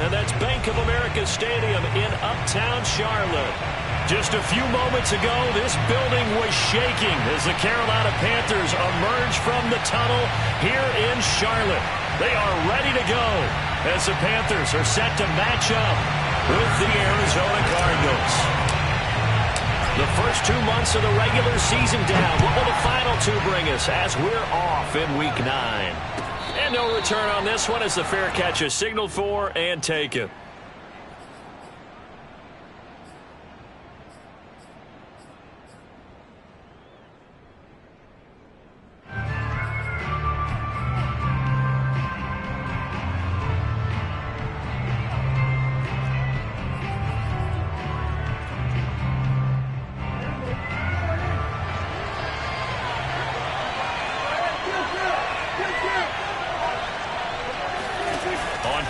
and that's Bank of America Stadium in Uptown Charlotte. Just a few moments ago, this building was shaking as the Carolina Panthers emerged from the tunnel here in Charlotte. They are ready to go as the Panthers are set to match up with the Arizona Cardinals. The first 2 months of the regular season down. What will the final two bring us as we're off in Week 9? And no return on this one as the fair catch is signaled for and taken.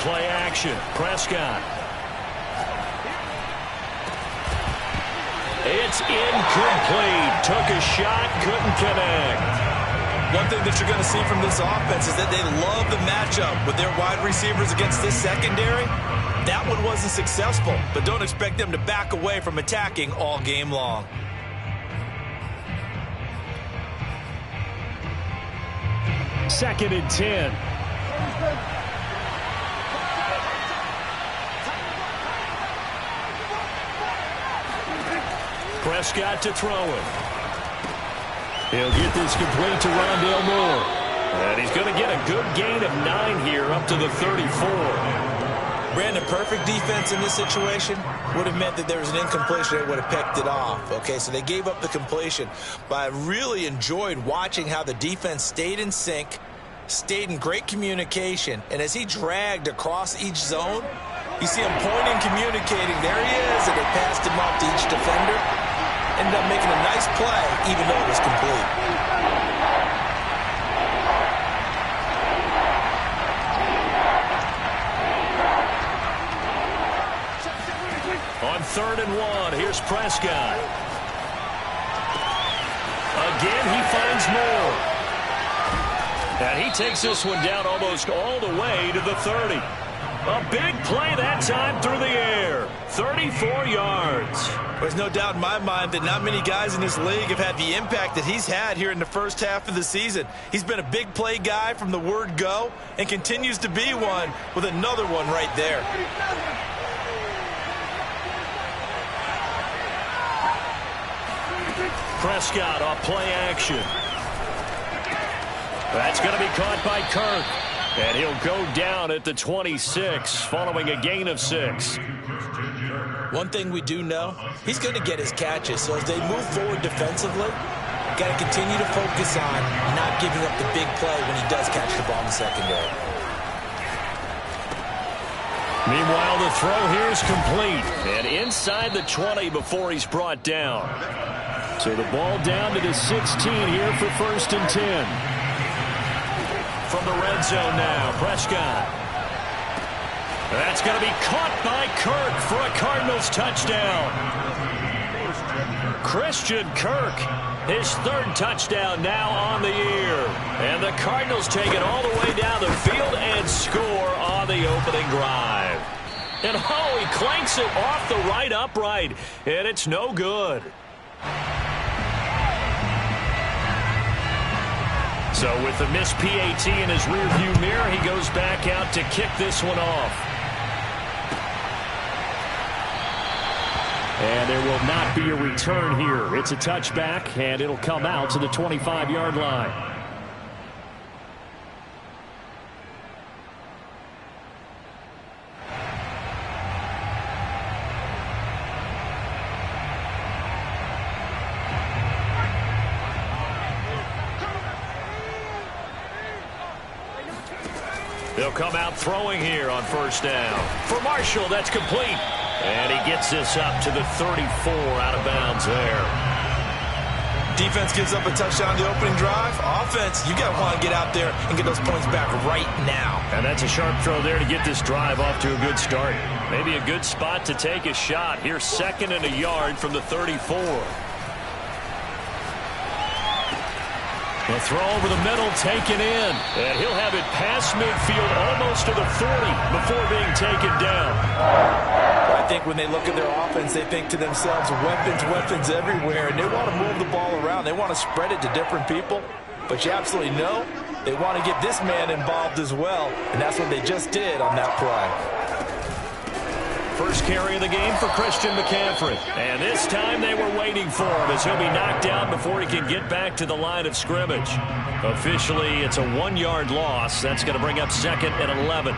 Play action. Prescott. It's incomplete. Took a shot, couldn't connect. One thing that you're going to see from this offense is that they love the matchup with their wide receivers against this secondary. That one wasn't successful, but don't expect them to back away from attacking all game long. Second and 10. Prescott to throw it. He'll get this complete to Rondale Moore. And he's going to get a good gain of 9 here up to the 34. Brandon, perfect defense in this situation would have meant that there was an incompletion. They would have picked it off. Okay, so they gave up the completion. But I really enjoyed watching how the defense stayed in sync, stayed in great communication. And as he dragged across each zone, you see him pointing, communicating. There he is, and they passed him off to each defender. Ended up making a nice play, even though it was complete. On 3rd and 1, here's Prescott. Again, he finds Moore. And he takes this one down almost all the way to the 30. A big play that time through the air. 34 yards. There's no doubt in my mind that not many guys in this league have had the impact that he's had here in the first half of the season. He's been a big play guy from the word go and continues to be one with another one right there. Prescott off play action. That's going to be caught by Kirk. And he'll go down at the 26 following a gain of 6. One thing we do know, he's going to get his catches. So as they move forward defensively, got to continue to focus on not giving up the big play when he does catch the ball in the secondary. Meanwhile, the throw here is complete. And inside the 20 before he's brought down. So the ball down to the 16 here for 1st and 10. From the red zone now, Prescott. That's going to be caught by Kirk for a Cardinals touchdown. Christian Kirk, his 3rd touchdown now on the year. And the Cardinals take it all the way down the field and score on the opening drive. And oh, he clanks it off the right upright, and it's no good. So with the missed PAT in his rearview mirror, he goes back out to kick this one off. And there will not be a return here. It's a touchback, and it'll come out to the 25-yard line. They'll come out throwing here on 1st down. For Marshall, that's complete. And he gets this up to the 34 out of bounds there. Defense gives up a touchdown the opening drive. Offense, you got to want to get out there and get those points back right now. And that's a sharp throw there to get this drive off to a good start. Maybe a good spot to take a shot. Here's 2nd and a yard from the 34. The throw over the middle taken in. And he'll have it past midfield almost to the 40 before being taken down. I think when they look at their offense, they think to themselves, weapons everywhere, and they want to move the ball around. They want to spread it to different people. But you absolutely know they want to get this man involved as well, and that's what they just did on that play. First carry of the game for Christian McCaffrey. And this time they were waiting for him as he'll be knocked down before he can get back to the line of scrimmage. Officially, it's a 1-yard loss. That's going to bring up 2nd and 11.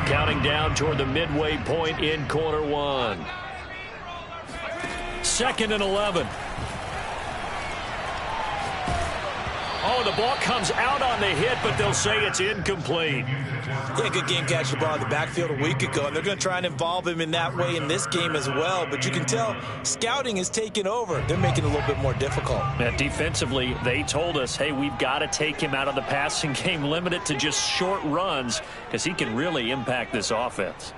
Counting down toward the midway point in quarter 1. 2nd and 11. Oh, the ball comes out on the hit, but they'll say it's incomplete. Yeah, good game catch the ball in the backfield a week ago, and they're going to try and involve him in that way in this game as well. But you can tell scouting is taking over. They're making it a little bit more difficult. Defensively, they told us, hey, we've got to take him out of the passing game, limit it to just short runs, because he can really impact this offense.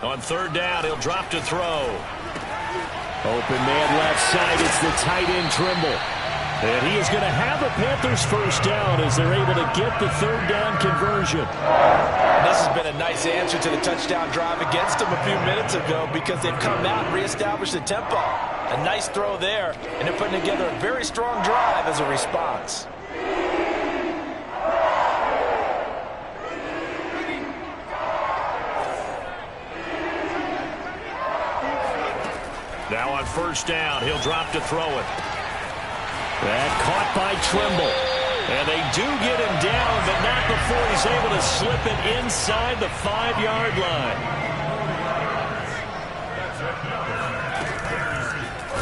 On 3rd down, he'll drop to throw. Open man left side. It's the tight end Trimble. And he is going to have a Panthers first down as they're able to get the 3rd down conversion. This has been a nice answer to the touchdown drive against them a few minutes ago because they've come out and reestablished the tempo. A nice throw there, and they're putting together a very strong drive as a response. Now on 1st down, he'll drop to throw it. That caught by Trimble. And they do get him down, but not before he's able to slip it inside the 5-yard line.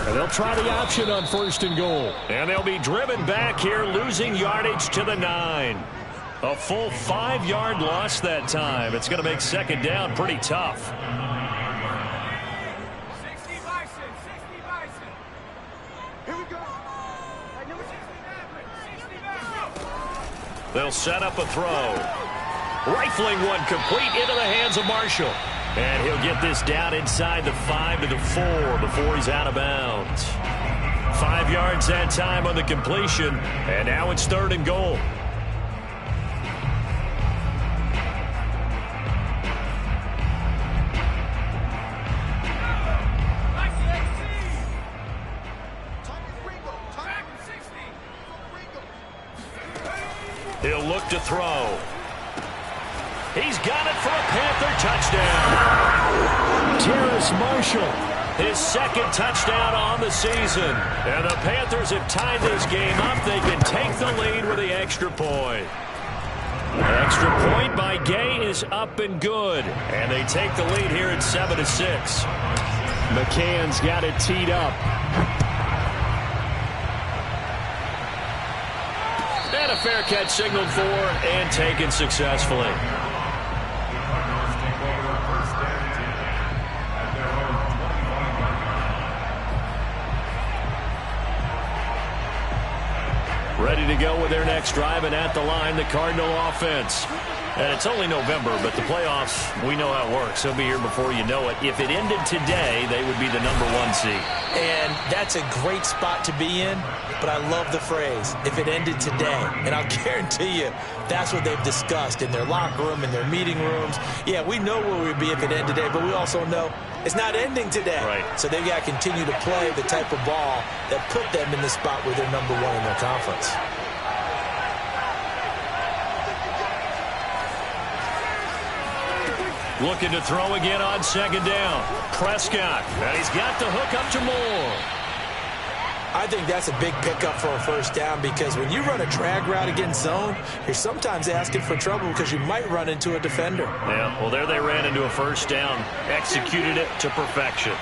And they'll try the option on 1st and goal. And they'll be driven back here, losing yardage to the 9. A full 5-yard loss that time. It's going to make 2nd down pretty tough. They'll set up a throw. Rifling one complete into the hands of Marshall. And he'll get this down inside the 5 to the 4 before he's out of bounds. 5 yards that time on the completion. And now it's 3rd and goal. He'll look to throw. He's got it for a Panther touchdown. Terrace Marshall, his 2nd touchdown on the season. And the Panthers have tied this game up. They can take the lead with the extra point. Extra point by Gay is up and good. And they take the lead here at 7-6. McCann's got it teed up. And a fair catch signaled for and taken successfully. Ready to go with their next drive, and at the line, the Cardinal offense. And it's only November, but the playoffs, we know how it works. They'll be here before you know it. If it ended today, they would be the #1 seed. And that's a great spot to be in, but I love the phrase, if it ended today. And I'll guarantee you, that's what they've discussed in their locker room, in their meeting rooms. Yeah, we know where we'd be if it ended today, but we also know it's not ending today. Right. So they've got to continue to play the type of ball that put them in the spot where they're #1 in their conference. Looking to throw again on 2nd down. Prescott, and he's got the hook up to Moore. I think that's a big pickup for a 1st down because when you run a drag route against zone, you're sometimes asking for trouble because you might run into a defender. Yeah, well, there they ran into a 1st down. Executed it to perfection.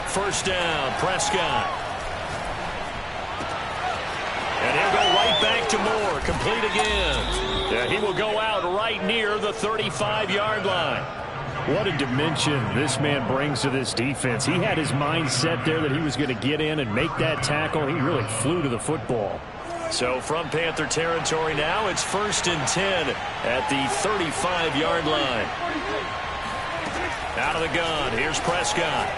First down, Prescott. And he'll go right back to Moore. Complete again. Yeah, he will go out right near the 35-yard line. What a dimension this man brings to this defense. He had his mind set there that he was going to get in and make that tackle. He really flew to the football. So from Panther territory now, it's 1st and 10 at the 35-yard line. Out of the gun, here's Prescott.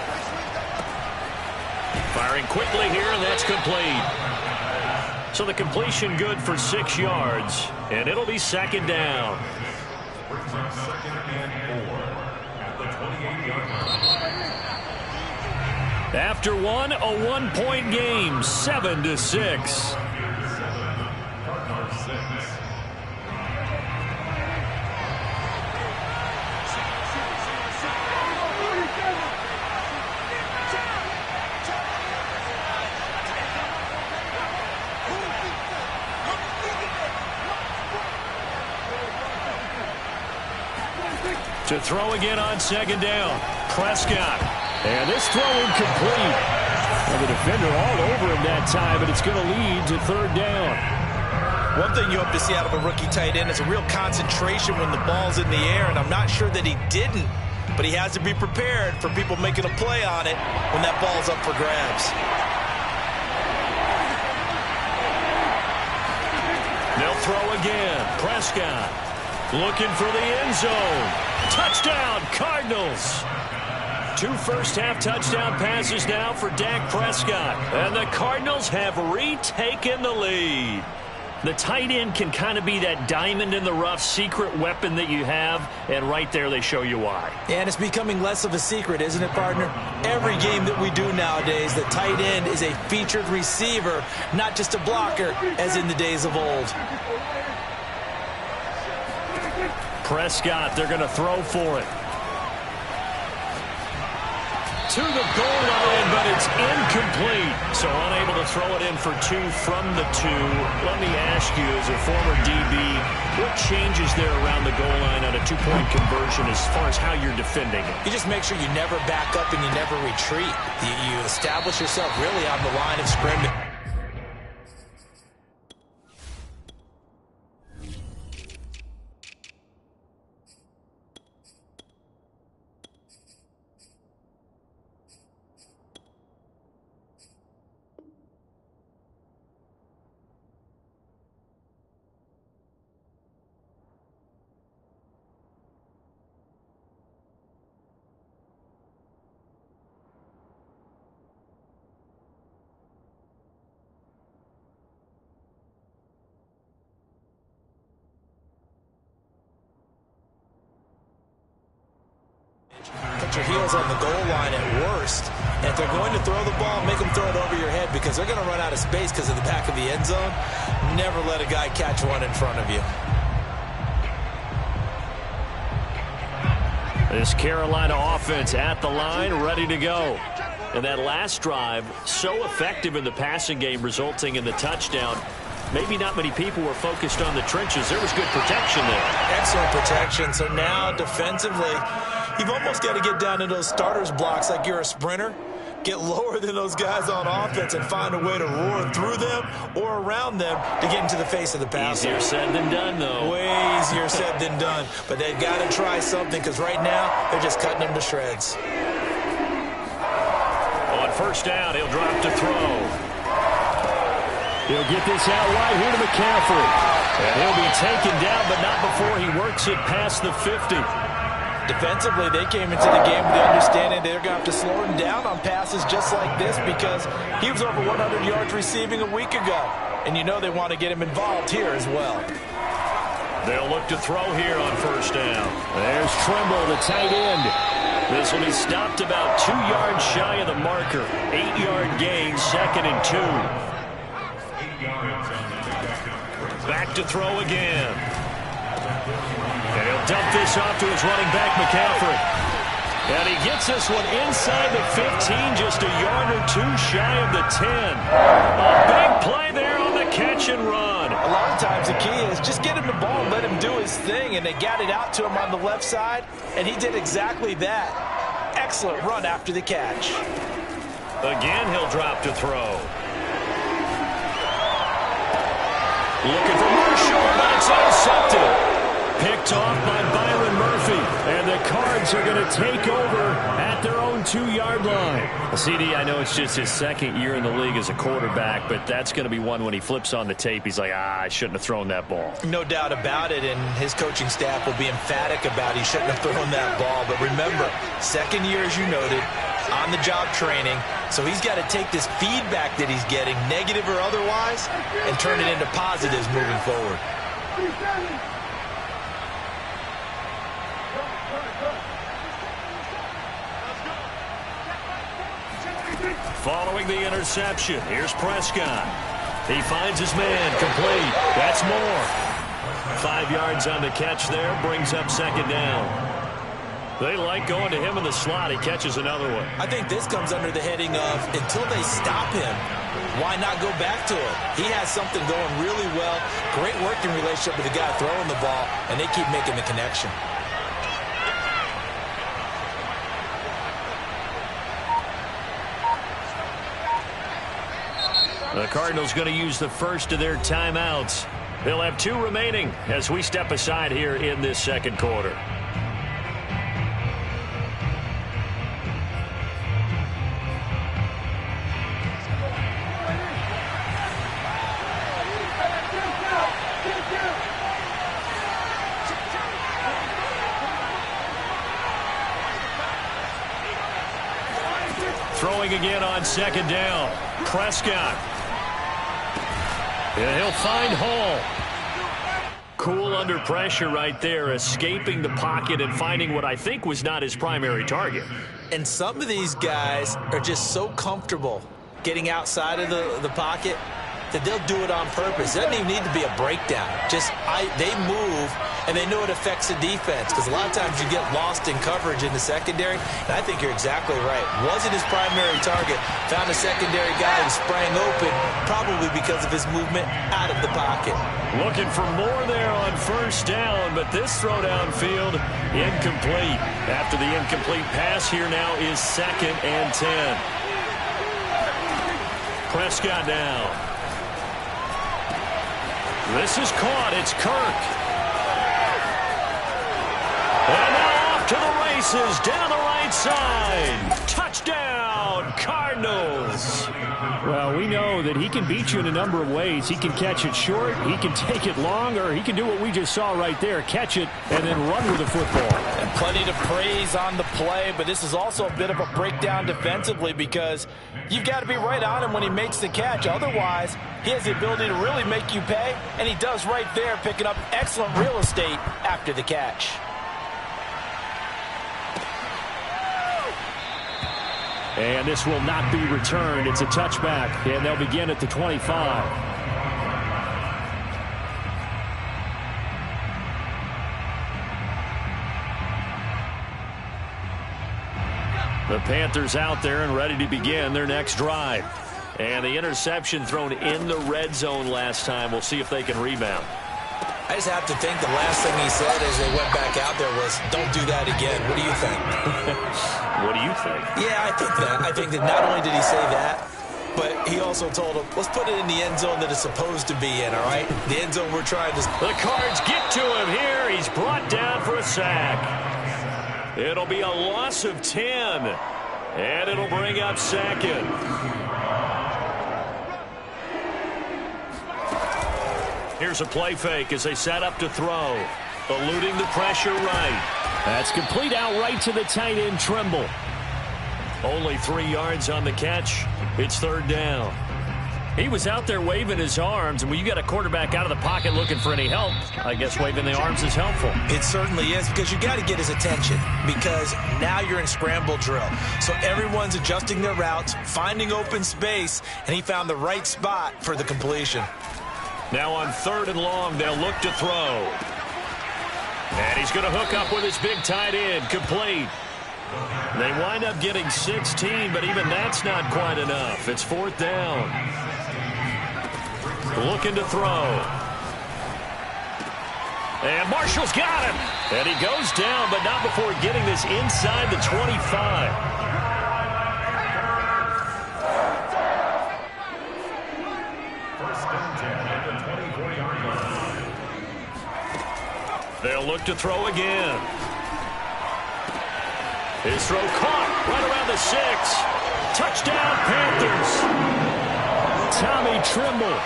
Firing quickly here, and that's complete. So the completion good for 6 yards, and it'll be 2nd down. After one, a 1-point game, 7-6. To throw again on 2nd down. Prescott. And this throw incomplete. And the defender all over him that time, but it's going to lead to 3rd down. One thing you hope to see out of a rookie tight end is a real concentration when the ball's in the air, and I'm not sure that he didn't, but he has to be prepared for people making a play on it when that ball's up for grabs. They'll throw again. Prescott looking for the end zone. Touchdown, Cardinals. 2 first-half touchdown passes now for Dak Prescott. And the Cardinals have retaken the lead. The tight end can kind of be that diamond in the rough secret weapon that you have, and right there they show you why. And it's becoming less of a secret, isn't it, partner? Every game that we do nowadays, the tight end is a featured receiver, not just a blocker, as in the days of old. Prescott, they're going to throw for it. To the goal line, but it's incomplete. So unable to throw it in for 2 from the 2. Let me ask you, as a former DB, what changes there around the goal line on a 2-point conversion as far as how you're defending it? You just make sure you never back up and you never retreat. You establish yourself really on the line of scrimmage. Put your heels on the goal line at worst. And if they're going to throw the ball, make them throw it over your head because they're going to run out of space because of the back of the end zone. Never let a guy catch one in front of you. This Carolina offense at the line, ready to go. And that last drive, so effective in the passing game, resulting in the touchdown. Maybe not many people were focused on the trenches. There was good protection there. Excellent protection. So now defensively, you've almost got to get down to those starters blocks like you're a sprinter. Get lower than those guys on offense and find a way to roar through them or around them to get into the face of the passer. Easier said than done, though. Way easier said than done. But they've got to try something because right now they're just cutting them to shreds. On 1st down, he'll drop to throw. He'll get this out wide here to McCaffrey. And he'll be taken down, but not before he works it past the 50. Defensively, they came into the game with the understanding they're going to have to slow him down on passes just like this because he was over 100 yards receiving a week ago. And you know they want to get him involved here as well. They'll look to throw here on 1st down. There's Trimble, the tight end. This will be stopped about 2 yards shy of the marker. 8-yard gain, 2nd and 2. Back to throw again. And he'll dump this off to his running back, McCaffrey. And he gets this one inside the 15, just a yard or 2 shy of the 10. A big play there on the catch and run. A lot of times the key is just get him the ball and let him do his thing. And they got it out to him on the left side, and he did exactly that. Excellent run after the catch. Again, he'll drop to throw. Looking for Marshall, but it's intercepted. Picked off by Byron Murphy. And the Cards Cards are going to take over at their own 2-yard line. CD, I know it's just his second year in the league as a quarterback, but that's going to be one when he flips on the tape. He's like, I shouldn't have thrown that ball. No doubt about it, and his coaching staff will be emphatic about he shouldn't have thrown that ball. But remember, second year, as you noted, on-the-job training. So he's got to take this feedback that he's getting, negative or otherwise, and turn it into positives moving forward. Following the interception, here's Prescott. He finds his man, complete. That's more. 5 yards on the catch there, brings up second down. They like going to him in the slot. He catches another one. I think this comes under the heading of, until they stop him, why not go back to him? He has something going really well. Great working relationship with the guy throwing the ball, and they keep making the connection. The Cardinals going to use the first of their timeouts. They'll have 2 remaining as we step aside here in this second quarter. Throwing again on second down. Prescott. And he'll find Hall. Cool under pressure right there, escaping the pocket and finding what I think was not his primary target. And some of these guys are just so comfortable getting outside of the pocket that they'll do it on purpose. It doesn't even need to be a breakdown. They move, and they know it affects the defense, because a lot of times you get lost in coverage in the secondary, and I think you're exactly right. Wasn't his primary target. Found a secondary guy who sprang open, probably because of his movement out of the pocket. Looking for more there on first down, but this throw downfield incomplete. After the incomplete pass, here now is 2nd and 10. Prescott now. This is caught. It's Kirk. And now off to the races down the right side. Touchdown, Cardinals. Well, we know that he can beat you in a number of ways. He can catch it short, he can take it long, or he can do what we just saw right there, catch it and then run with the football. And plenty to praise on the play, but this is also a bit of a breakdown defensively, because you've got to be right on him when he makes the catch. Otherwise, he has the ability to really make you pay, and he does right there, picking up excellent real estate after the catch. And this will not be returned. It's a touchback, and they'll begin at the 25. The Panthers out there and ready to begin their next drive. And the interception thrown in the red zone last time. We'll see if they can rebound. I just have to think the last thing he said as they went back out there was, don't do that again. What do you think? What do you think? Yeah, I think that. I think that not only did he say that, but he also told him, let's put it in the end zone that it's supposed to be in, all right? The end zone we're trying to... The Cards get to him here. He's brought down for a sack. It'll be a loss of 10, and it'll bring up 2nd. Here's a play fake as they set up to throw. Eluding the pressure right. That's complete out right to the tight end, Trimble. Only 3 yards on the catch. It's 3rd down. He was out there waving his arms, and when you got a quarterback out of the pocket looking for any help, I guess waving the arms is helpful. It certainly is, because you got to get his attention, because now you're in scramble drill. So everyone's adjusting their routes, finding open space, and he found the right spot for the completion. Now on 3rd and long, they'll look to throw. And he's going to hook up with his big tight end, complete. They wind up getting 16, but even that's not quite enough. It's 4th down. Looking to throw. And Marshall's got him. And he goes down, but not before getting this inside the 25. They'll look to throw again. His throw caught right around the 6. Touchdown, Panthers. Tommy Trimble,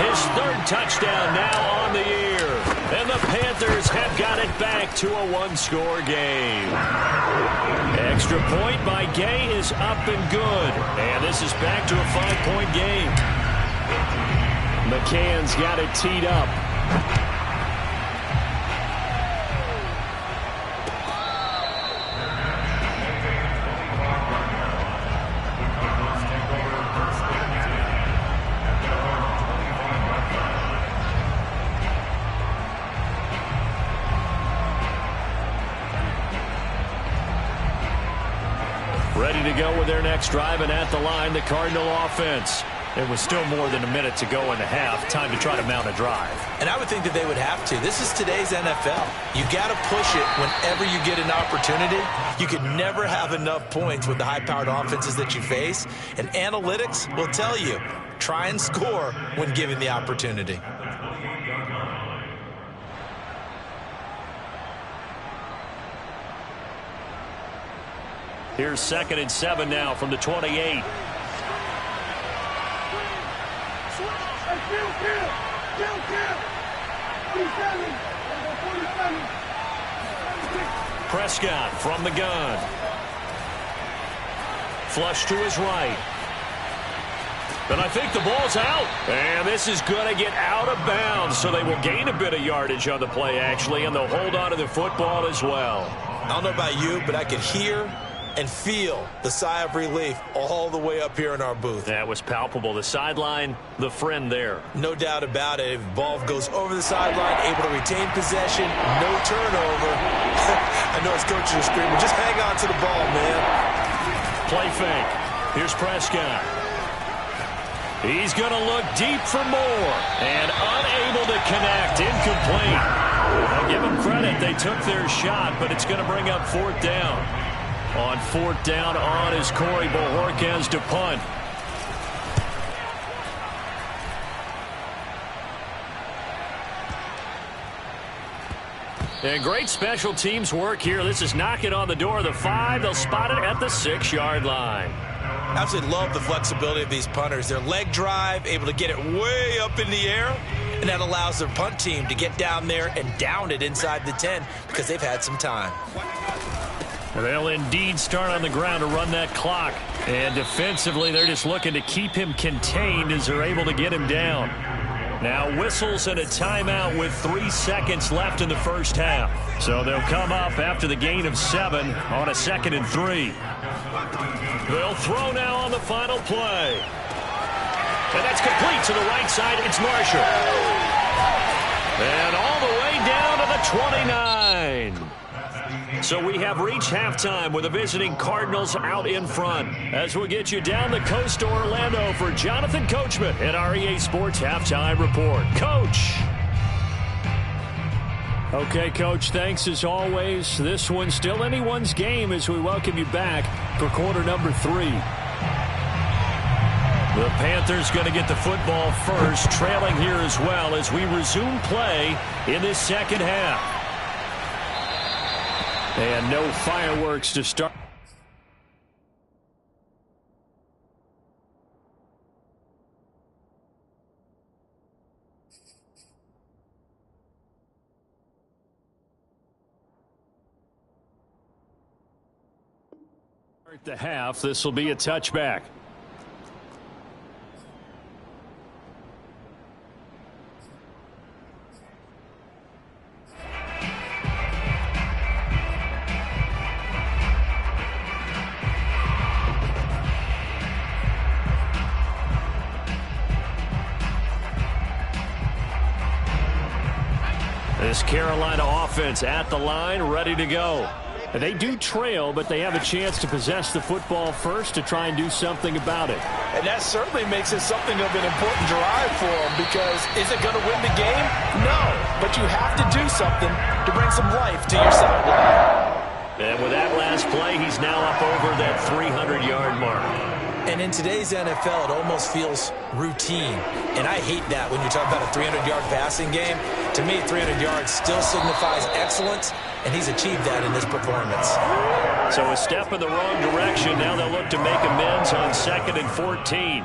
his 3rd touchdown now on the year. And the Panthers have got it back to a 1-score game. Extra point by Gay is up and good. And this is back to a 5-point game. McCann's got it teed up. Ready to go with their next drive, and at the line, the Cardinal offense. It was still more than a minute to go in the half. Time to try to mount a drive. And I would think that they would have to. This is today's NFL. You got to push it whenever you get an opportunity. You can never have enough points with the high-powered offenses that you face. And analytics will tell you, try and score when given the opportunity. Here's 2nd and 7 now from the 28. Prescott from the gun. Flush to his right. And I think the ball's out. And this is going to get out of bounds, so they will gain a bit of yardage on the play, actually, and they'll hold on to the football as well. I don't know about you, but I could hear and feel the sigh of relief all the way up here in our booth. That was palpable. The sideline, the friend there. No doubt about it. If the ball goes over the sideline, able to retain possession, no turnover. I know his coaches are screaming, just hang on to the ball, man. Play fake. Here's Prescott. He's going to look deep for more. And unable to connect. Incomplete. I'll give them credit. They took their shot, but it's going to bring up 4th down. On 4th down on is Corey Bojorquez to punt. And great special teams work here. This is knocking on the door of the 5. They'll spot it at the 6-yard line. Absolutely love the flexibility of these punters. Their leg drive, able to get it way up in the air, and that allows their punt team to get down there and down it inside the 10 because they've had some time. They'll indeed start on the ground to run that clock. And defensively, they're just looking to keep him contained as they're able to get him down. Now whistles and a timeout with 3 seconds left in the first half. So they'll come up after the gain of 7 on a 2nd and 3. They'll throw now on the final play. And that's complete to the right side. It's Marshall. And all the way down to the 29. So we have reached halftime with the visiting Cardinals out in front. As we'll get you down the coast to Orlando for Jonathan Coachman at our EA Sports Halftime Report. Coach. Okay, Coach, thanks as always. This one's still anyone's game as we welcome you back for quarter number 3. The Panthers going to get the football first, trailing here as well as we resume play in this second half. And no fireworks to start. At the half, this will be a touchback. This Carolina offense at the line, ready to go. They do trail, but they have a chance to possess the football first to try and do something about it. And that certainly makes it something of an important drive for them, because is it going to win the game? No, but you have to do something to bring some life to your sideline. And with that last play, he's now up over that 300-yard mark. And in today's NFL, it almost feels routine. And I hate that when you're talking about a 300-yard passing game. To me, 300 yards still signifies excellence, and he's achieved that in this performance. So a step in the wrong direction. Now they'll look to make amends on 2nd and 14.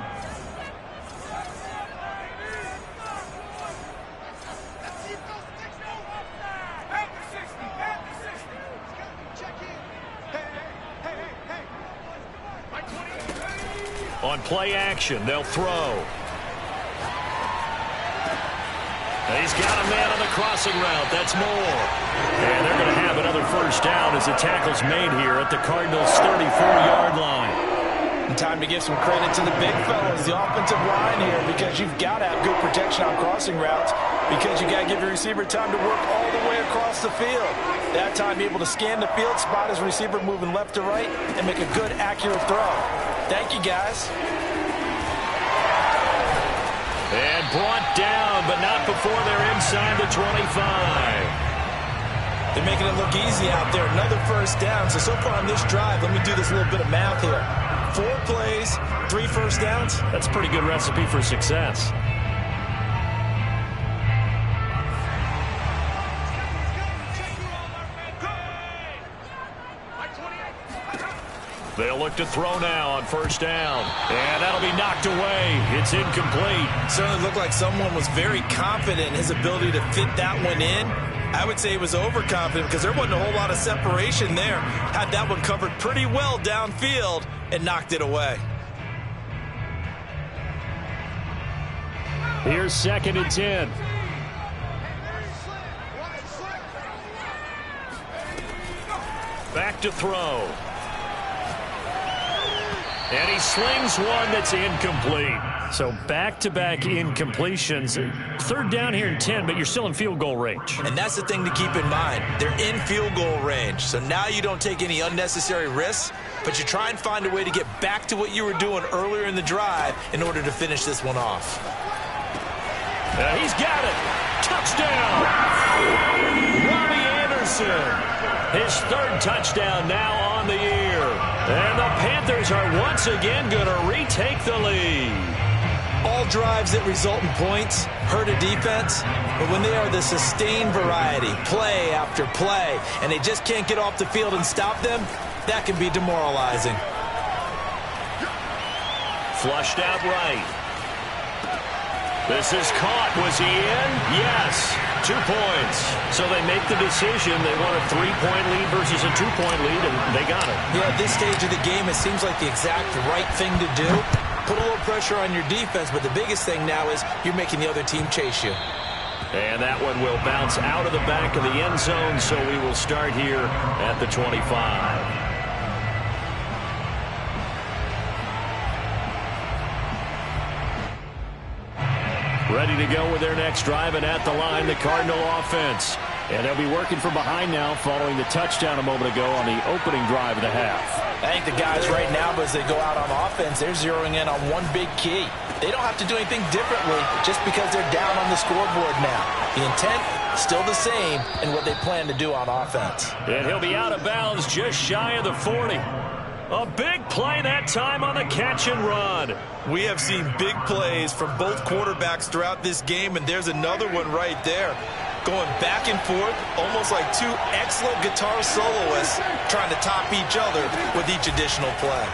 On play action, they'll throw. He's got a man on the crossing route. That's Moore. And they're going to have another first down as the tackle's made here at the Cardinals' 34-yard line. And time to give some credit to the big fellas, the offensive line here, because you've got to have good protection on crossing routes, because you got to give your receiver time to work all the way across the field. That time, be able to scan the field, spot his receiver moving left to right, and make a good, accurate throw. Thank you, guys. And brought down, but not before they're inside the 25. They're making it look easy out there. Another first down. So far on this drive, let me do this little bit of math here. 4 plays, 3 first downs. That's a pretty good recipe for success. They'll look to throw now on first down. And that'll be knocked away. It's incomplete. Certainly looked like someone was very confident in his ability to fit that one in. I would say he was overconfident because there wasn't a whole lot of separation there. Had that one covered pretty well downfield and knocked it away. Here's 2nd and 10. Back to throw. And he slings one that's incomplete. So back-to-back incompletions. 3rd down here and 10, but you're still in field goal range. And that's the thing to keep in mind. They're in field goal range. So now you don't take any unnecessary risks, but you try and find a way to get back to what you were doing earlier in the drive in order to finish this one off. He's got it. Touchdown. Robbie Anderson. His 3rd touchdown now on the year. And the Panthers are once again going to retake the lead. All drives that result in points hurt a defense, but when they are the sustained variety, play after play, and they just can't get off the field and stop them, that can be demoralizing. Flushed out right. This is caught. Was he in? Yes. 2 points. So they make the decision. They want a 3-point lead versus a 2-point lead, and they got it. Yeah, at this stage of the game, it seems like the exact right thing to do. Put a little pressure on your defense, but the biggest thing now is you're making the other team chase you. And that one will bounce out of the back of the end zone, so we will start here at the 25. Ready to go with their next drive, and at the line, the Cardinal offense. And they'll be working from behind now following the touchdown a moment ago on the opening drive of the half. I think the guys right now, as they go out on offense, they're zeroing in on one big key. They don't have to do anything differently just because they're down on the scoreboard now. The intent, still the same in what they plan to do on offense. And he'll be out of bounds just shy of the 40. A big play that time on the catch and run. We have seen big plays from both quarterbacks throughout this game, and there's another one right there. Going back and forth, almost like 2 excellent guitar soloists trying to top each other with each additional play.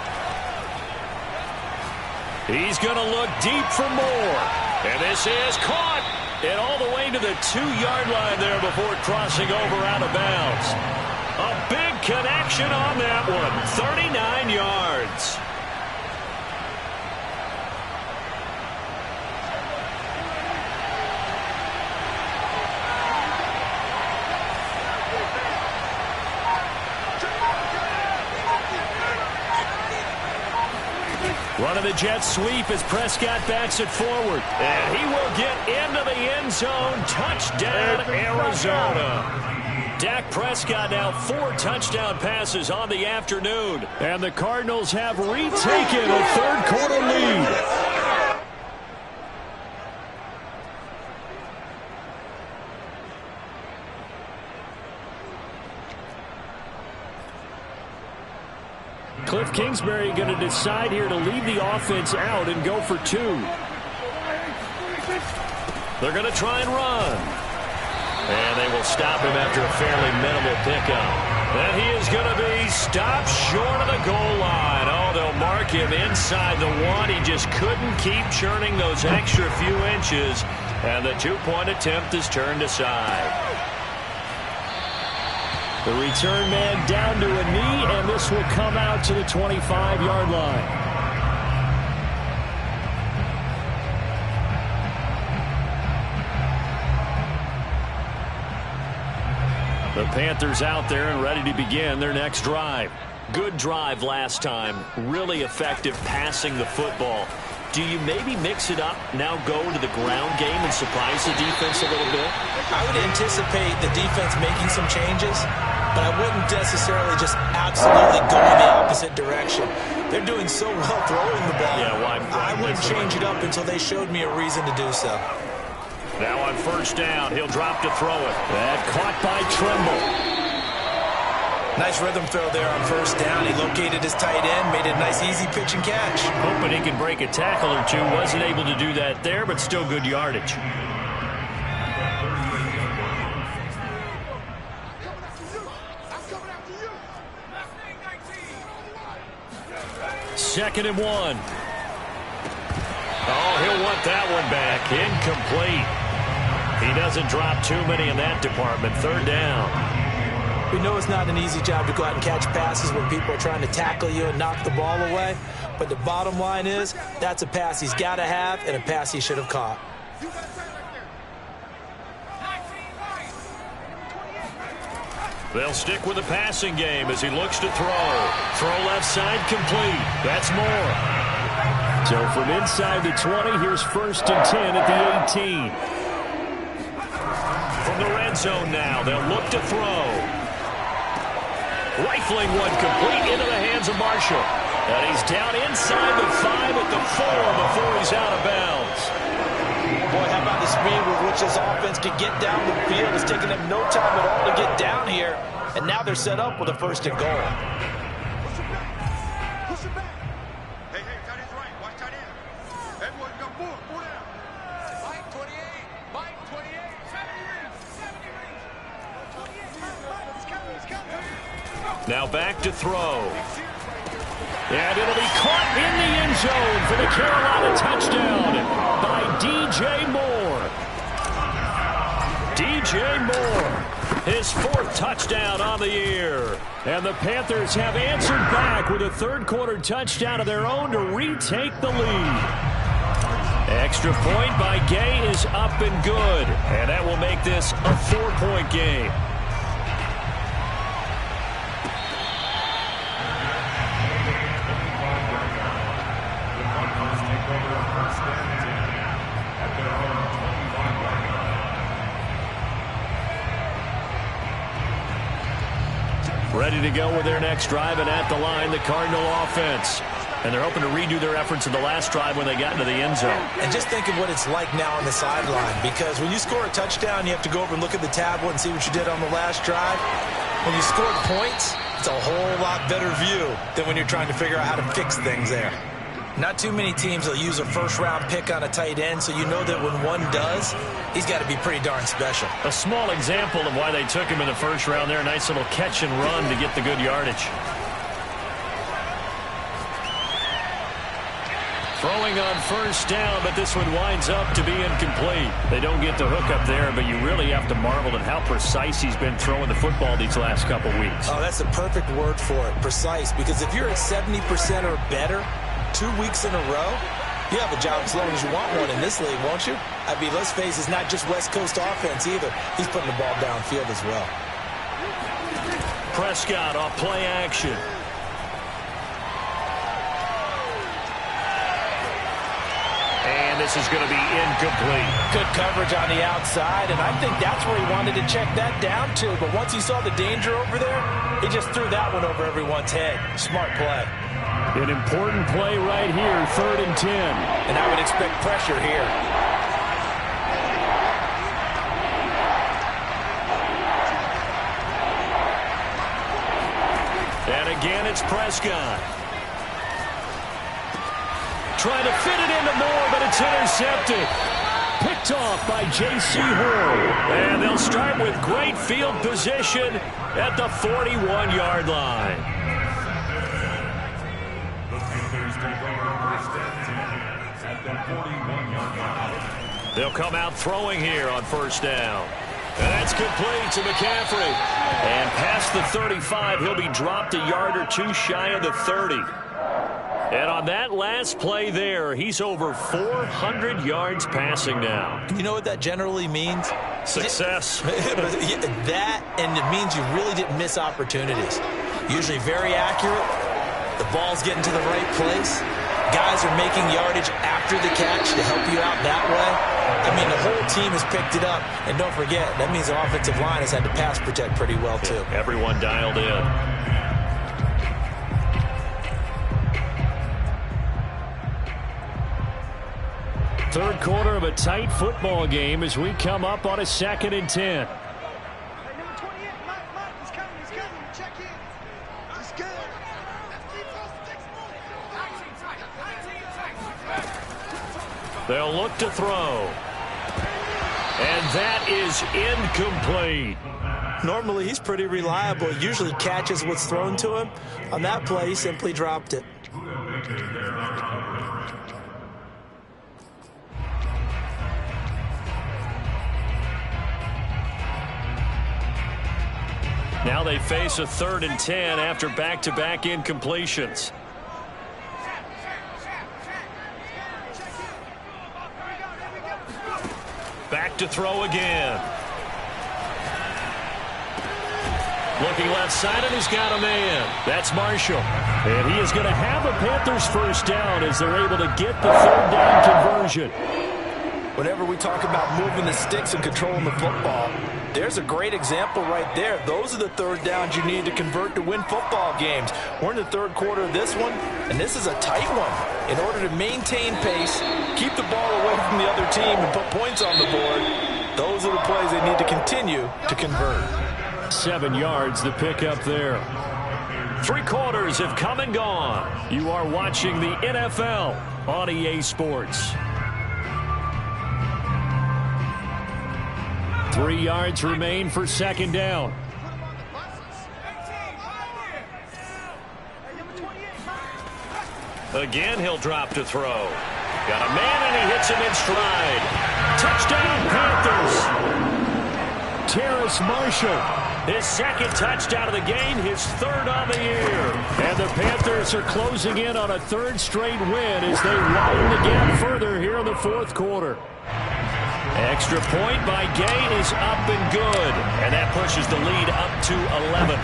He's going to look deep for more. And this is caught. And all the way to the 2-yard line there before crossing over out of bounds. A big connection on that one. 39 yards. Running the jet sweep as Prescott backs it forward. And he will get into the end zone. Touchdown, Arizona. Dak Prescott now 4 touchdown passes on the afternoon. And the Cardinals have retaken a third-quarter lead. Cliff Kingsbury going to decide here to leave the offense out and go for 2. They're going to try and run. And they will stop him after a fairly minimal pickup. And he is going to be stopped short of the goal line. Oh, they'll mark him inside the 1. He just couldn't keep churning those extra few inches. And the 2-point attempt is turned aside. The return man down to a knee, and this will come out to the 25-yard line. The Panthers out there and ready to begin their next drive. Good drive last time. Really effective passing the football. Do you maybe mix it up, now go to the ground game and surprise the defense a little bit? I would anticipate the defense making some changes, but I wouldn't necessarily just absolutely go in the opposite direction. They're doing so well throwing the ball. Yeah, why I wouldn't change it up until they showed me a reason to do so. Now on first down, he'll drop to throw it. That caught by Trimble. Nice rhythm throw there on first down. He located his tight end, made a nice easy pitch and catch. Hoping he can break a tackle or two. Wasn't able to do that there, but still good yardage. Second and 1. Oh, he'll want that one back. Incomplete. He doesn't drop too many in that department. Third down. We know it's not an easy job to go out and catch passes when people are trying to tackle you and knock the ball away. But the bottom line is, that's a pass he's got to have and a pass he should have caught. They'll stick with the passing game as he looks to throw. Throw left side complete. That's more. So from inside the 20, here's first and 10 at the 18. From the red zone now, they'll look to throw. Rifling one complete into the hands of Marshall. And he's down inside the 5 at the 4 before he's out of bounds. Boy, how about the speed with which this offense can get down the field? It's taken them no time at all to get down here. And now they're set up with a first and goal. Push it back. Hey, tight end's right. Watch tight end. Everyone, go forward. Pull down. Mike 28. Mike 28. 70 rings. 28. He's coming. Now back to throw. And it'll be caught in the end zone for the Carolina touchdown by DJ Moore. DJ Moore, his 4th touchdown on the year. And the Panthers have answered back with a third-quarter touchdown of their own to retake the lead. Extra point by Gay is up and good. And that will make this a 4-point game. Ready to go with their next drive, and at the line, the Cardinal offense. And they're hoping to redo their efforts in the last drive when they got into the end zone. And just think of what it's like now on the sideline, because when you score a touchdown, you have to go over and look at the tablet and see what you did on the last drive. When you scored points, it's a whole lot better view than when you're trying to figure out how to fix things there. Not too many teams will use a first-round pick on a tight end, so you know that when one does, he's got to be pretty darn special. A small example of why they took him in the first round there. A nice little catch and run to get the good yardage. Throwing on first down, but this one winds up to be incomplete. They don't get the hook up there, but you really have to marvel at how precise he's been throwing the football these last couple weeks. Oh, that's the perfect word for it, precise, because if you're at 70% or better 2 weeks in a row, you have a job as long as you want one in this league, won't you? I mean, let's face it, it's not just West Coast offense either. He's putting the ball downfield as well. Prescott off play action. And this is going to be incomplete. Good coverage on the outside, and I think that's where he wanted to check that down to. But once he saw the danger over there, he just threw that one over everyone's head. Smart play. An important play right here, 3rd and 10. And I would expect pressure here. And again, it's Prescott. Trying to fit it into Moore, but it's intercepted. Picked off by J.C. Horn. And they'll start with great field position at the 41-yard line. They'll come out throwing here on first down. And that's complete to McCaffrey. And past the 35, he'll be dropped a yard or two shy of the 30. And on that last play there, he's over 400 yards passing now. You know what that generally means? Success. That, and it means you really didn't miss opportunities. Usually very accurate. The ball's getting to the right place. Guys are making yardage after the catch to help you out that way. I mean, the whole team has picked it up. And don't forget, that means the offensive line has had to pass protect pretty well, too. Everyone dialed in. Third quarter of a tight football game as we come up on a 2nd and 10. They'll look to throw. And that is incomplete. Normally, he's pretty reliable. He usually catches what's thrown to him. On that play, he simply dropped it. Now they face a 3rd and 10 after back-to-back incompletions. Back to throw again. Looking left side, and he's got a man. That's Marshall. And he is going to have a Panthers first down as they're able to get the 3rd down conversion. Whenever we talk about moving the sticks and controlling the football, there's a great example right there. Those are the 3rd downs you need to convert to win football games. We're in the 3rd quarter of this one, and this is a tight one. In order to maintain pace, keep the ball away from the other team, and put points on the board, those are the plays they need to continue to convert. 7 yards the pick up there. 3 quarters have come and gone. You are watching the NFL on EA Sports. 3 yards remain for 2nd down. Again, he'll drop to throw. Got a man, and he hits him in stride. Touchdown, Panthers. Terrace Marshall, his 2nd touchdown of the game, his 3rd on the year. And the Panthers are closing in on a 3rd straight win as they widen the gap further here in the 4th quarter. Extra point by Gay is up and good. And that pushes the lead up to 11.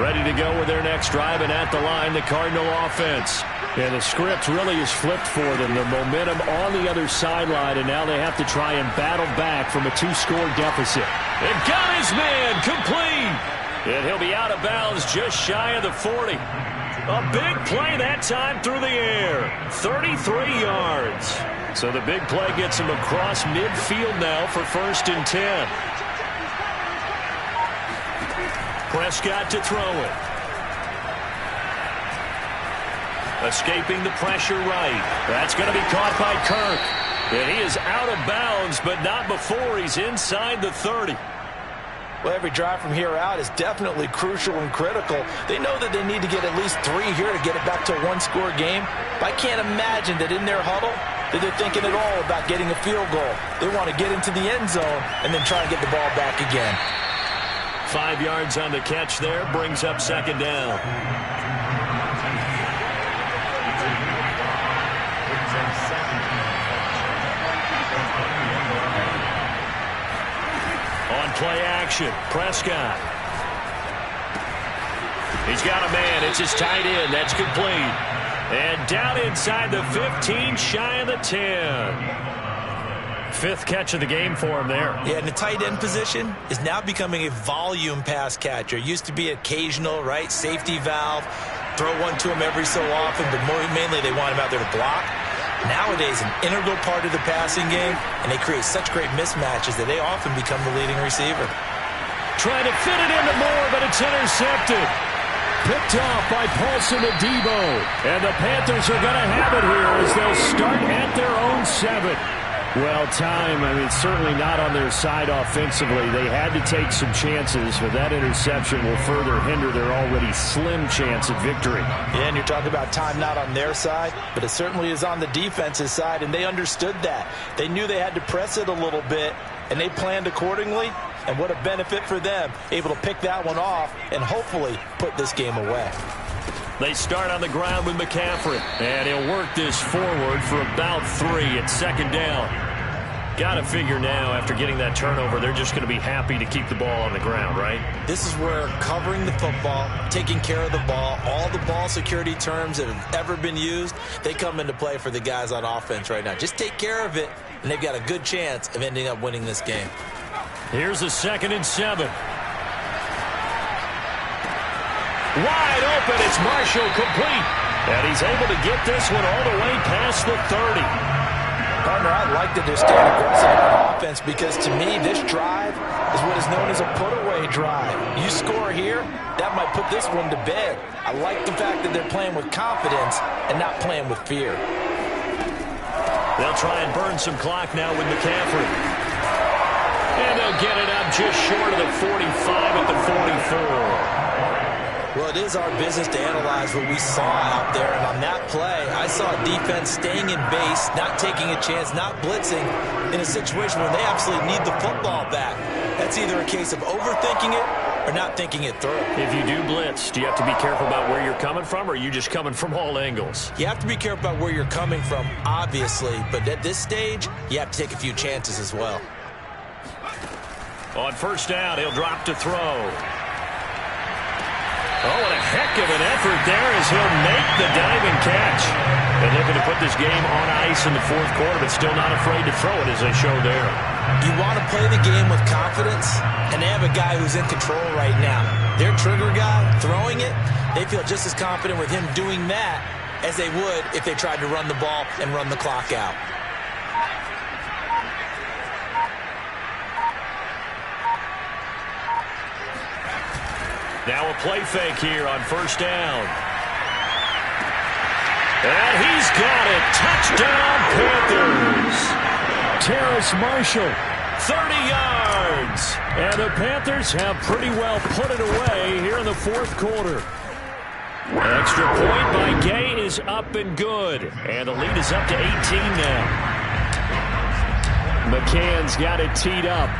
Ready to go with their next drive, and at the line, the Cardinal offense. And the script really is flipped for them. The momentum on the other sideline, and now they have to try and battle back from a 2-score deficit. And got his man complete. And he'll be out of bounds just shy of the 40. A big play that time through the air. 33 yards. So the big play gets him across midfield now for 1st and 10. Prescott to throw it. Escaping the pressure right. That's going to be caught by Kirk. And he is out of bounds, but not before he's inside the 30. Well, every drive from here out is definitely crucial and critical. They know that they need to get at least 3 here to get it back to a 1-score game. But I can't imagine that in their huddle that they're thinking at all about getting a field goal. They want to get into the end zone and then try and get the ball back again. 5 yards on the catch there, brings up 2nd down. On play action, Prescott. He's got a man. It's his tight end. That's complete. And down inside the 15, shy of the 10. 5th catch of the game for him there. Yeah, and the tight end position is now becoming a volume pass catcher. It used to be occasional, right? Safety valve. Throw one to him every so often, but mainly they want him out there to block. nowadays an integral part of the passing game, and they create such great mismatches that they often become the leading receiver. Trying to fit it into Moore, but it's intercepted. Picked off by Paulson Adebo. And the Panthers are going to have it here as they'll start at their own 7. Well, time, certainly not on their side offensively. They had to take some chances, but that interception will further hinder their already slim chance at victory. Yeah, and you're talking about time not on their side, but it certainly is on the defense's side, and they understood that. They knew they had to press it a little bit, and they planned accordingly. And what a benefit for them, able to pick that one off and hopefully put this game away. They start on the ground with McCaffrey, and he'll work this forward for about 3 at second down. Got to figure now, after getting that turnover, they're just going to be happy to keep the ball on the ground, right? This is where covering the football, taking care of the ball, all the ball security terms that have ever been used, they come into play for the guys on offense right now. Just take care of it, and they've got a good chance of ending up winning this game. Here's a 2nd and 7. Wide open, it's Marshall complete. And he's able to get this one all the way past the 30. Partner, I like that they're staying aggressive on offense because to me, this drive is what is known as a put-away drive. You score here, that might put this one to bed. I like the fact that they're playing with confidence and not playing with fear. They'll try and burn some clock now with McCaffrey. And they'll get it up just short of the 45 at the 44. Well, it is our business to analyze what we saw out there. And on that play, I saw a defense staying in base, not taking a chance, not blitzing in a situation where they absolutely need the football back. That's either a case of overthinking it or not thinking it through. If you do blitz, do you have to be careful about where you're coming from, or are you just coming from all angles? You have to be careful about where you're coming from, obviously. But at this stage, you have to take a few chances as well. On first down, he'll drop to throw. Oh, what a heck of an effort there as he'll make the diving catch. And looking to put this game on ice in the 4th quarter, but still not afraid to throw it as they show there. You want to play the game with confidence, and they have a guy who's in control right now. Their trigger guy, throwing it, they feel just as confident with him doing that as they would if they tried to run the ball and run the clock out. Now a play fake here on first down. And he's got it. Touchdown, Panthers. Terrace Marshall, 30 yards. And the Panthers have pretty well put it away here in the 4th quarter. Extra point by Gay is up and good. And the lead is up to 18 now. McCann's got it teed up.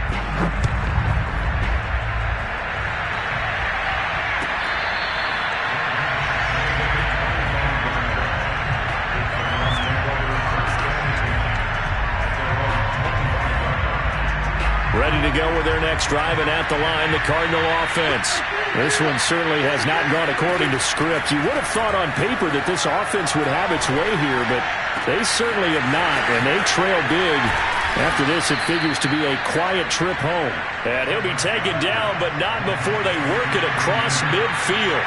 Ready to go with their next drive, and at the line, the Cardinal offense. This one certainly has not gone according to script. You would have thought on paper that this offense would have its way here, but they certainly have not, and they trail big. After this, it figures to be a quiet trip home. And he'll be taken down, but not before they work it across midfield.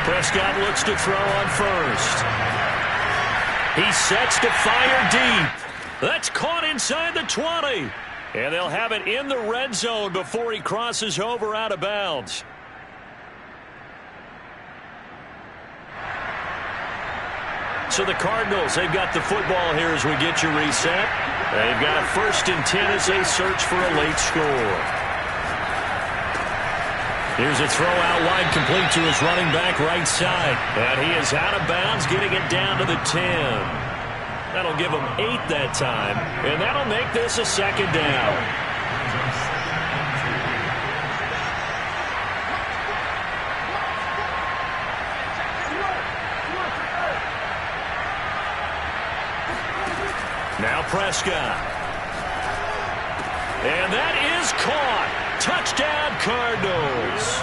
Prescott looks to throw on first. He sets to fire deep. That's caught inside the 20. And they'll have it in the red zone before he crosses over out of bounds. So the Cardinals, they've got the football here as we get you reset. They've got a 1st and 10 as they search for a late score. Here's a throw out wide, complete to his running back right side. And he is out of bounds, getting it down to the 10. That'll give him 8 that time, and that'll make this a 2nd down. Now Prescott. And that is caught. Touchdown, Cardinals.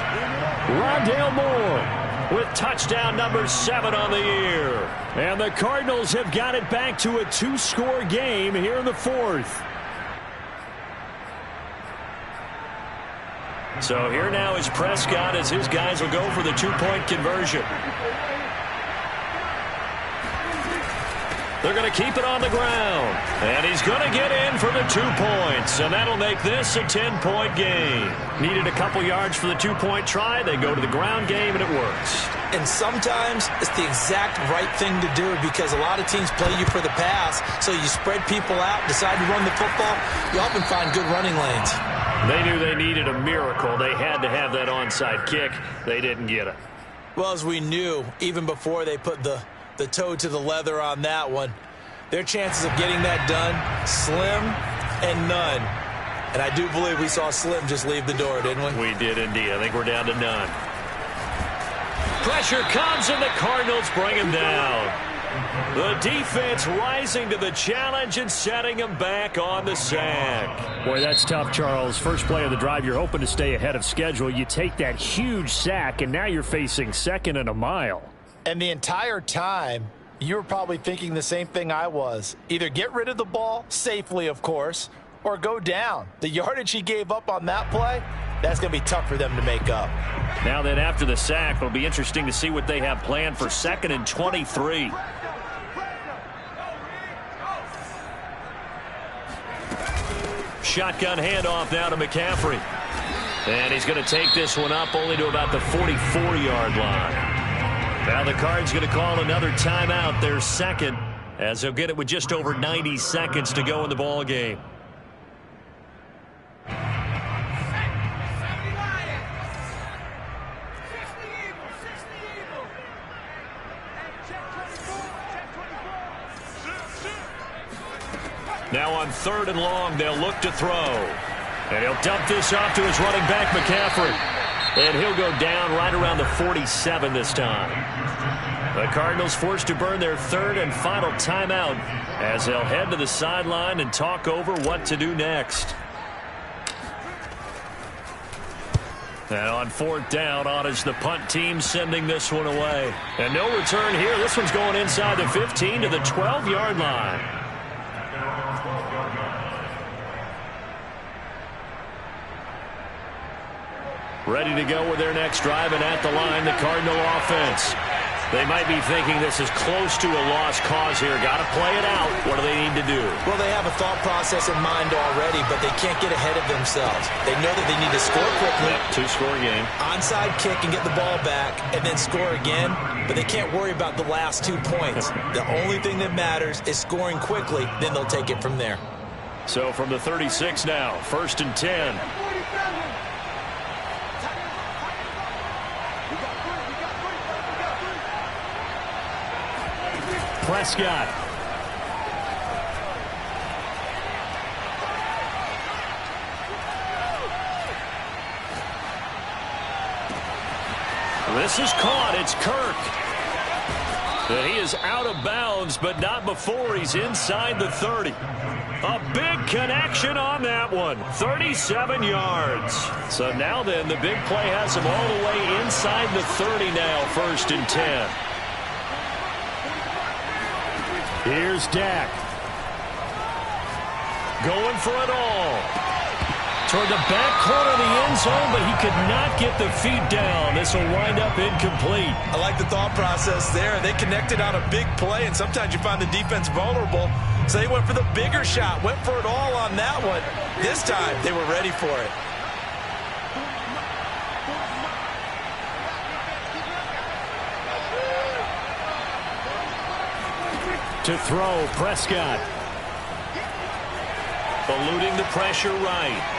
Rondale Moore with touchdown number 7 on the year. And the Cardinals have got it back to a 2-score game here in the 4th. So here now is Prescott as his guys will go for the 2-point conversion. They're going to keep it on the ground. And he's going to get in for the 2 points. And that'll make this a 10-point game. Needed a couple yards for the 2-point try. They go to the ground game, and it works. And sometimes it's the exact right thing to do because a lot of teams play you for the pass. So you spread people out, decide to run the football. You often find good running lanes. They knew they needed a miracle. They had to have that onside kick. They didn't get it. Well, as we knew, even before they put the toe to the leather on that one, their chances of getting that done, slim and none. And I do believe we saw Slim just leave the door, didn't we? We did indeed. I think we're down to none. Pressure comes, and the Cardinals bring him down. The defense rising to the challenge and setting him back on the sack. Boy, that's tough, Charles. First play of the drive, you're hoping to stay ahead of schedule. You take that huge sack, and now you're facing 2nd and a mile. And the entire time, you were probably thinking the same thing I was. Either get rid of the ball, safely, of course, or go down. The yardage he gave up on that play, that's going to be tough for them to make up. Now then, after the sack, it'll be interesting to see what they have planned for 2nd and 23. Shotgun handoff now to McCaffrey. And he's going to take this one up only to about the 44-yard line. Now the Cards going to call another timeout, their second, as they'll get it with just over 90 seconds to go in the ball game. Now on 3rd and long, they'll look to throw. And he'll dump this off to his running back, McCaffrey. And he'll go down right around the 47 this time. The Cardinals forced to burn their 3rd and final timeout as they'll head to the sideline and talk over what to do next. And on 4th down, on is the punt team sending this one away. And no return here. This one's going inside the 15 to the 12-yard line. Ready to go with their next drive, and at the line, the Cardinal offense. They might be thinking this is close to a lost cause here. Got to play it out. What do they need to do? Well, they have a thought process in mind already, but they can't get ahead of themselves. They know that they need to score quickly. Yep, 2-score game. Onside kick and get the ball back, and then score again. But they can't worry about the last 2 points. The only thing that matters is scoring quickly. Then they'll take it from there. So from the 36 now, 1st and 10. Prescott. This is caught. It's Kirk. And he is out of bounds, but not before he's inside the 30. A big connection on that one. 37 yards. So now then, the big play has him all the way inside the 30 now, 1st and 10. Here's Dak. Going for it all. Toward the back corner of the end zone, but he could not get the feet down. This will wind up incomplete. I like the thought process there. They connected on a big play, and sometimes you find the defense vulnerable. So they went for the bigger shot, went for it all on that one. This time, they were ready for it. To throw, Prescott. Eluding the pressure right.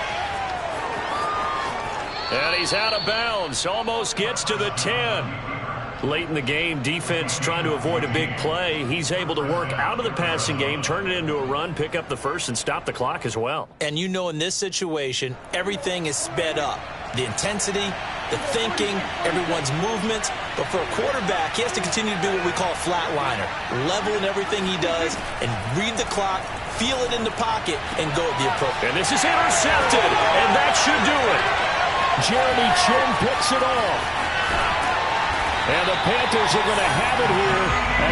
And he's out of bounds. Almost gets to the 10. Late in the game, defense trying to avoid a big play. He's able to work out of the passing game, turn it into a run, pick up the first, and stop the clock as well. And you know in this situation, everything is sped up. The intensity, the thinking, everyone's movements. But for a quarterback, he has to continue to do what we call a flatliner. Level in everything he does and read the clock, feel it in the pocket, and go at the appropriate. And this is intercepted, and that should do it. Jeremy Chin picks it off. And the Panthers are going to have it here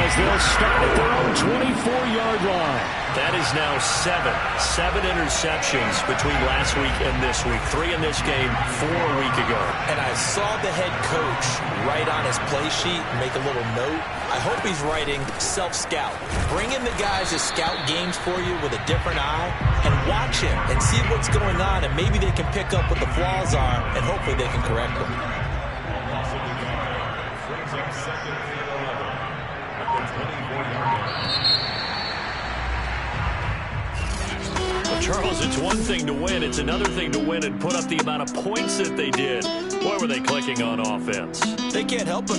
as they'll start at their own 24-yard line. That is now seven interceptions between last week and this week. 3 in this game, 4 a week ago. And I saw the head coach write on his play sheet, make a little note. I hope he's writing self-scout. Bring in the guys to scout games for you with a different eye and watch him and see what's going on, and maybe they can pick up what the flaws are, and hopefully they can correct them. Well, Charles, it's one thing to win. It's another thing to win and put up the amount of points that they did. Boy, were they clicking on offense. They can't help but